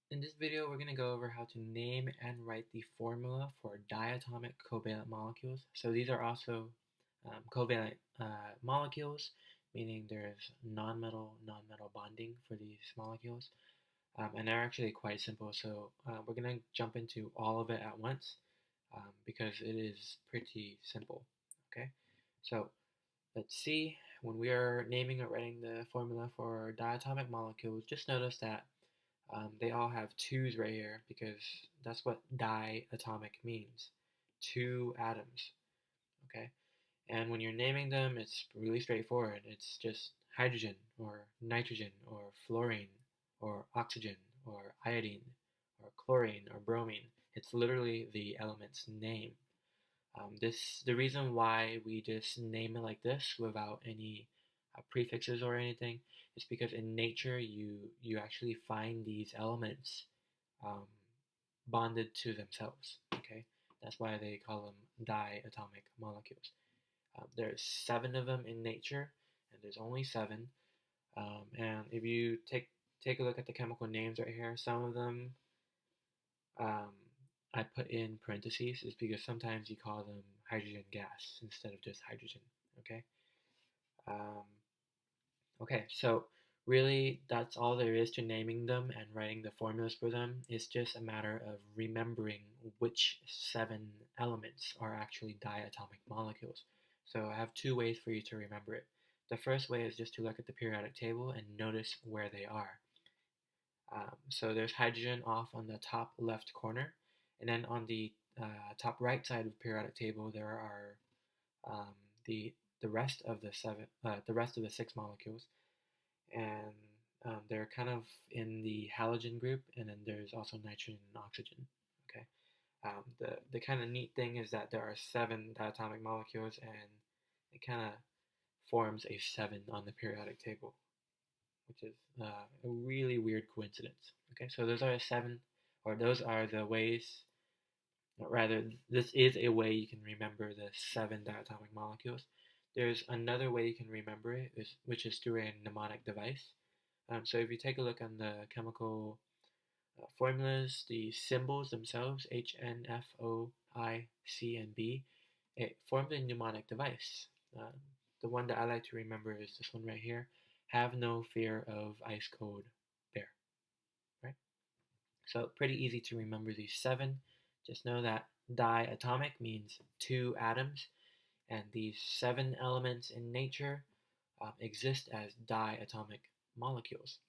In this video, we're going to go over how to name and write the formula for diatomic covalent molecules. So these are also covalent molecules, meaning there's non-metal bonding for these molecules. And they're actually quite simple, so we're going to jump into all of it at once because it is pretty simple. Okay, so let's see. When we are naming or writing the formula for diatomic molecules, just notice that they all have twos right here because that's what diatomic means. Two atoms, okay? And when you're naming them, it's really straightforward. It's just hydrogen or nitrogen or fluorine or oxygen or iodine or chlorine or bromine. It's literally the element's name. The reason why we just name it like this without any prefixes or anything is because in nature you actually find these elements um, bonded to themselves. Okay, that's why they call them diatomic molecules. There's 7 of them in nature, and there's only 7. And if you take a look at the chemical names right here, some of them um, I put in parentheses is because sometimes you call them hydrogen gas instead of just hydrogen. Okay. Um, okay. So really, that's all there is to naming them and writing the formulas for them. It's just a matter of remembering which 7 elements are actually diatomic molecules. So I have 2 ways for you to remember it. The first way is just to look at the periodic table and notice where they are. So there's hydrogen off on the top left corner, and then on the top right side of the periodic table there are um, the the rest of the rest of the 6 molecules, and they're kind of in the halogen group, and then there's also nitrogen and oxygen. Okay, the kind of neat thing is that there are 7 diatomic molecules, and it kind of forms a 7 on the periodic table, which is a really weird coincidence. Okay, so those are the 7, or those are the ways, rather, this is a way you can remember the 7 diatomic molecules. There's another way you can remember it, which is through a mnemonic device. So if you take a look on the chemical formulas, the symbols themselves, H, N, F, O, I, C, and B, it forms a mnemonic device. The one that I like to remember is this one right here. Have no fear of ice cold bear. Right? So pretty easy to remember these 7. Just know that diatomic means 2 atoms, and these 7 elements in nature exist as diatomic molecules.